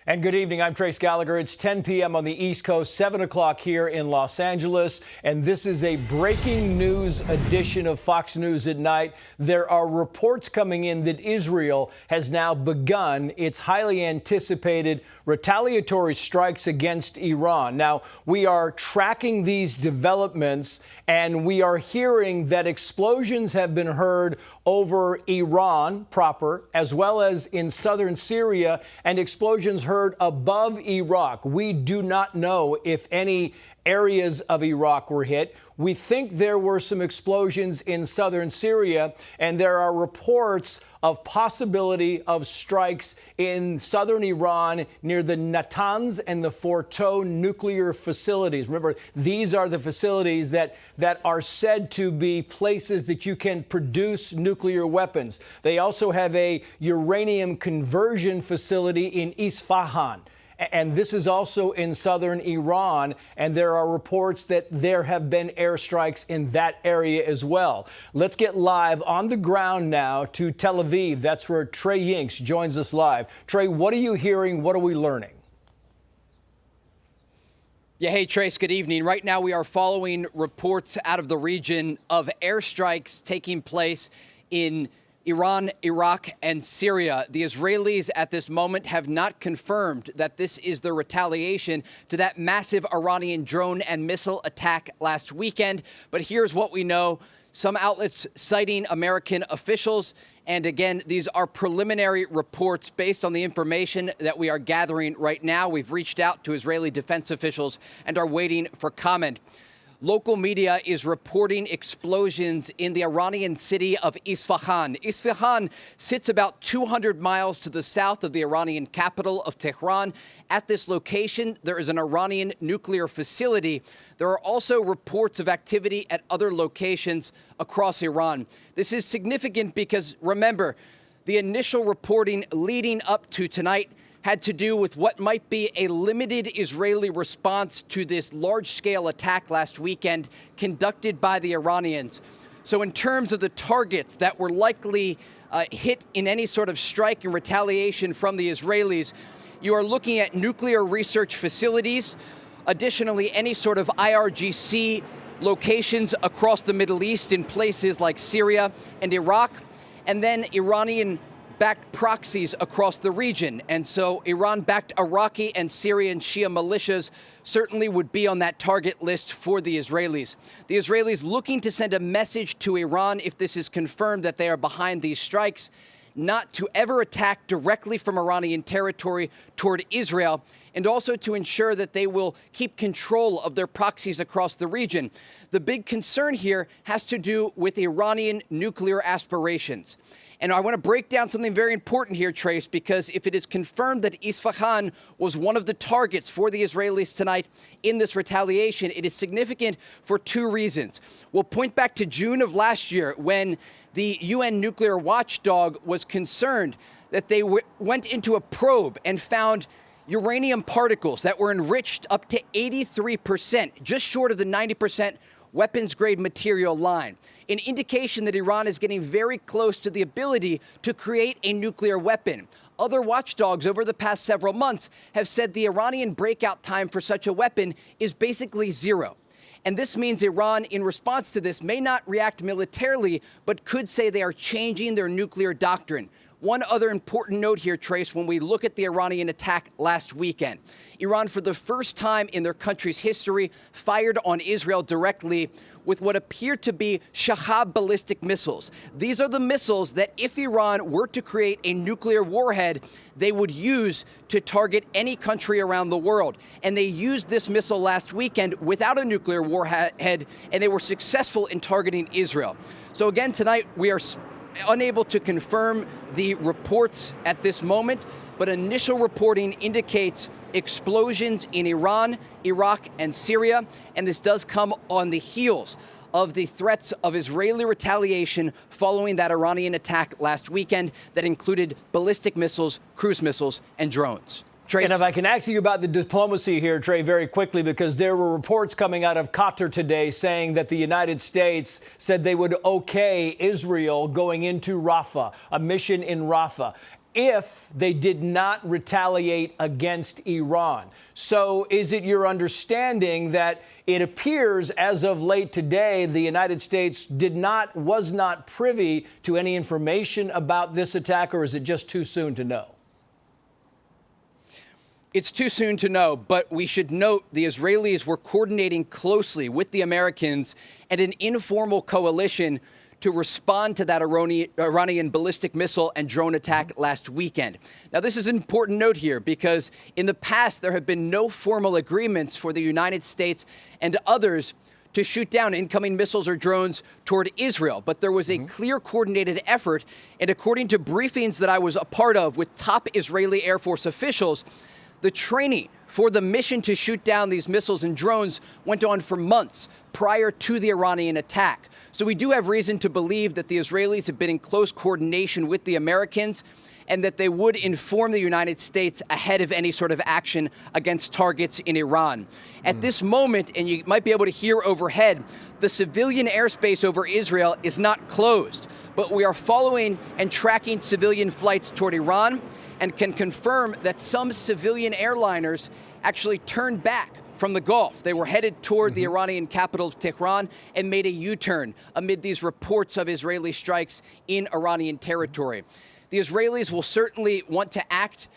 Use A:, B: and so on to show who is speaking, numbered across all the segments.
A: And good evening. I'm Trace Gallagher. It's 10 p.m. on the East Coast, 7 o'clock here in Los Angeles. And this is a breaking news edition of Fox News at Night. There are reports coming in that Israel has now begun its highly anticipated retaliatory strikes against Iran. Now, we are tracking these developments, and we are hearing that explosions have been heard over Iran proper, as well as in southern Syria, and explosions heard above Iraq. We do not know if any areas of Iraq were hit. We think there were some explosions in southern Syria, and there are reports of possibility of strikes in southern Iran near the Natanz and the Fordow nuclear facilities. Remember, these are the facilities that are said to be places that you can produce nuclear weapons. They also have a uranium conversion facility in Isfahan. And this is also in southern Iran, and there are reports that there have been airstrikes in that area as well. Let's get live on the ground now to Tel Aviv. That's where Trey Yingst joins us live. Trey, what are you hearing? What are we learning?
B: Yeah, hey, Trace, good evening. Right now we are following reports out of the region of airstrikes taking place in Iran, Iraq, and Syria. The Israelis at this moment have not confirmed that this is the retaliation to that massive Iranian drone and missile attack last weekend. But here's what we know. Some outlets citing American officials. And again, these are preliminary reports based on the information that we are gathering right now. We've reached out to Israeli defense officials and are waiting for comment. Local media is reporting explosions in the Iranian city of Isfahan. Isfahan sits about 200 miles to the south of the Iranian capital of Tehran. At this location, there is an Iranian nuclear facility. There are also reports of activity at other locations across Iran. This is significant because, remember, the initial reporting leading up to tonight had to do with what might be a limited Israeli response to this large-scale attack last weekend conducted by the Iranians. So in terms of the targets that were likely hit in any sort of strike and retaliation from the Israelis, you are looking at nuclear research facilities, additionally any sort of IRGC locations across the Middle East in places like Syria and Iraq, and then Iranian-backed proxies across the region. And so Iran-backed Iraqi and Syrian Shia militias certainly would be on that target list for the Israelis. The Israelis looking to send a message to Iran, if this is confirmed that they are behind these strikes, not to ever attack directly from Iranian territory toward Israel, and also to ensure that they will keep control of their proxies across the region. The big concern here has to do with Iranian nuclear aspirations. And I want to break down something very important here, Trace, because if it is confirmed that Isfahan was one of the targets for the Israelis tonight in this retaliation, it is significant for two reasons. We'll point back to June of last year when the UN nuclear watchdog was concerned that they went into a probe and found uranium particles that were enriched up to 83%, just short of the 90% weapons-grade material line, an indication that Iran is getting very close to the ability to create a nuclear weapon. Other watchdogs over the past several months have said the Iranian breakout time for such a weapon is basically zero. And this means Iran, in response to this, may not react militarily, but could say they are changing their nuclear doctrine. One other important note here, Trace, when we look at the Iranian attack last weekend. Iran, for the first time in their country's history, fired on Israel directly with what appear to be Shahab ballistic missiles. These are the missiles that if Iran were to create a nuclear warhead, they would use to target any country around the world. And they used this missile last weekend without a nuclear warhead, and they were successful in targeting Israel. So again, tonight we are unable to confirm the reports at this moment, but initial reporting indicates explosions in Iran, Iraq, and Syria, and this does come on the heels of the threats of Israeli retaliation following that Iranian attack last weekend that included ballistic missiles, cruise missiles, and drones. Trace.
A: And if I can ask you about the diplomacy here, Trey, very quickly, because there were reports coming out of Qatar today saying that the United States said they would okay Israel going into Rafah, a mission in Rafah. if they did not retaliate against Iran. So is it your understanding that it appears as of late today, the United States was not privy to any information about this attack, or is it just too soon to know?
B: It's too soon to know, but we should note the Israelis were coordinating closely with the Americans and an informal coalition to respond to that Iranian ballistic missile and drone attack last weekend. Now, this is an important note here because in the past, there have been no formal agreements for the United States and others to shoot down incoming missiles or drones toward Israel. But there was a clear coordinated effort, and according to briefings that I was a part of with top Israeli Air Force officials, the training for the mission to shoot down these missiles and drones went on for months prior to the Iranian attack. So we do have reason to believe that the Israelis have been in close coordination with the Americans and that they would inform the United States ahead of any sort of action against targets in Iran. At this moment, and you might be able to hear overhead, the civilian airspace over Israel is not closed, but we are following and tracking civilian flights toward Iran and can confirm that some civilian airliners actually turned back from the Gulf. They were headed toward the Iranian capital of Tehran and made a U-turn amid these reports of Israeli strikes in Iranian territory. The Israelis will certainly want to act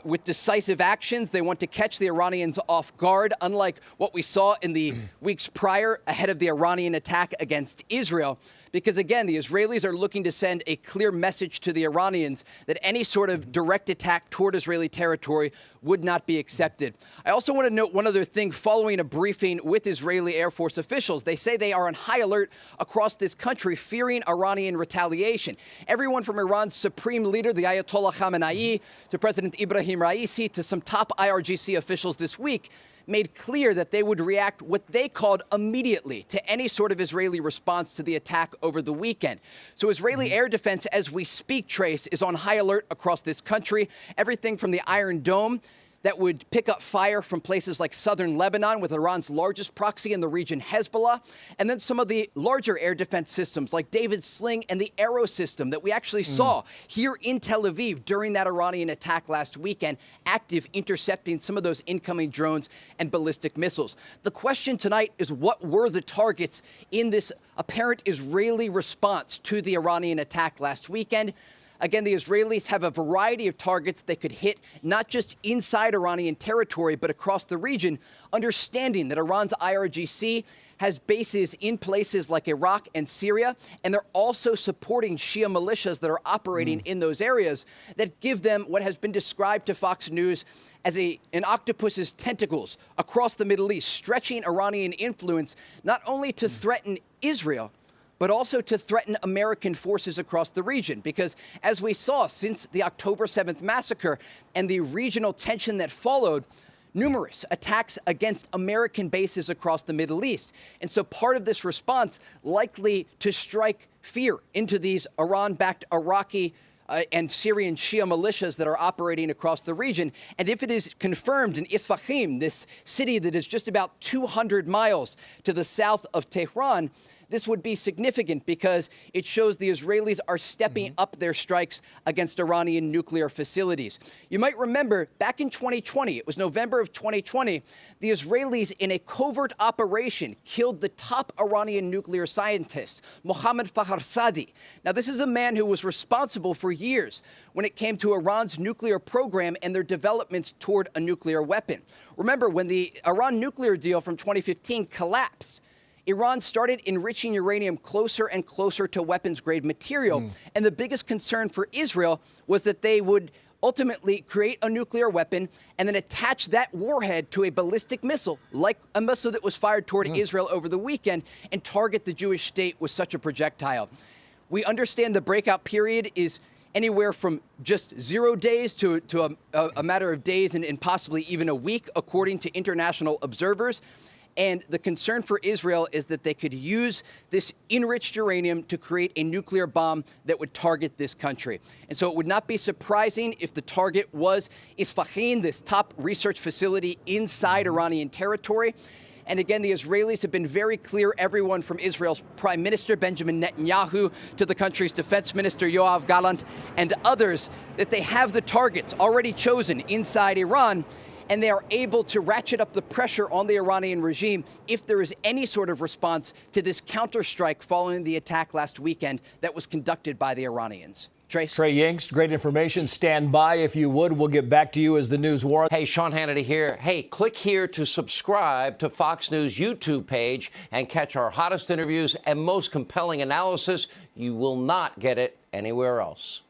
B: with decisive actions. They want to catch the Iranians off guard, unlike what we saw in the weeks prior ahead of the Iranian attack against Israel. Because, again, the Israelis are looking to send a clear message to the Iranians that any sort of direct attack toward Israeli territory would not be accepted. I also want to note one other thing following a briefing with Israeli Air Force officials. They say they are on high alert across this country, fearing Iranian retaliation. Everyone from Iran's supreme leader, the Ayatollah Khamenei, to President Ibrahim Raisi, to some top IRGC officials this week, made clear that they would react what they called immediately to any sort of Israeli response to the attack over the weekend. So Israeli air defense, as we speak, Trace, is on high alert across this country. Everything from the Iron Dome that would pick up fire from places like southern Lebanon, with Iran's largest proxy in the region, Hezbollah, and then some of the larger air defense systems like David's Sling and the Arrow system that we actually saw here in Tel Aviv during that Iranian attack last weekend, active, intercepting some of those incoming drones and ballistic missiles. The question tonight is, what were the targets in this apparent Israeli response to the Iranian attack last weekend? Again, the Israelis have a variety of targets they could hit, not just inside Iranian territory, but across the region, understanding that Iran's IRGC has bases in places like Iraq and Syria, and they're also supporting Shia militias that are operating in those areas that give them what has been described to Fox News as an octopus's tentacles across the Middle East, stretching Iranian influence not only to threaten Israel, but also to threaten American forces across the region. Because as we saw since the October 7th massacre and the regional tension that followed, numerous attacks against American bases across the Middle East. And so part of this response likely to strike fear into these Iran-backed Iraqi and Syrian Shia militias that are operating across the region. And if it is confirmed in Isfahan, this city that is just about 200 miles to the south of Tehran, this would be significant because it shows the Israelis are stepping up their strikes against Iranian nuclear facilities. You might remember back in 2020, it was November of 2020, the Israelis in a covert operation killed the top Iranian nuclear scientist, Mohammad Fakhrizadeh. Now, this is a man who was responsible for years when it came to Iran's nuclear program and their developments toward a nuclear weapon. Remember, when the Iran nuclear deal from 2015 collapsed, Iran started enriching uranium closer and closer to weapons-grade material. And the biggest concern for Israel was that they would ultimately create a nuclear weapon and then attach that warhead to a ballistic missile, like a missile that was fired toward Israel over the weekend, and target the Jewish state with such a projectile. We understand the breakout period is anywhere from just 0 days to a matter of days and possibly even a week, according to international observers. And the concern for Israel is that they could use this enriched uranium to create a nuclear bomb that would target this country. And so it would not be surprising if the target was Isfahan, this top research facility inside Iranian territory. And again, the Israelis have been very clear, everyone from Israel's Prime Minister Benjamin Netanyahu to the country's Defense Minister Yoav Gallant and others, that they have the targets already chosen inside Iran, and they are able to ratchet up the pressure on the Iranian regime if there is any sort of response to this counterstrike following the attack last weekend that was conducted by the Iranians. Trace?
A: Trey Yingst, great information. Stand by if you would. We'll get back to you as the news warrants.
C: Hey, Sean Hannity here. Hey, click here to subscribe to Fox News YouTube page and catch our hottest interviews and most compelling analysis. You will not get it anywhere else.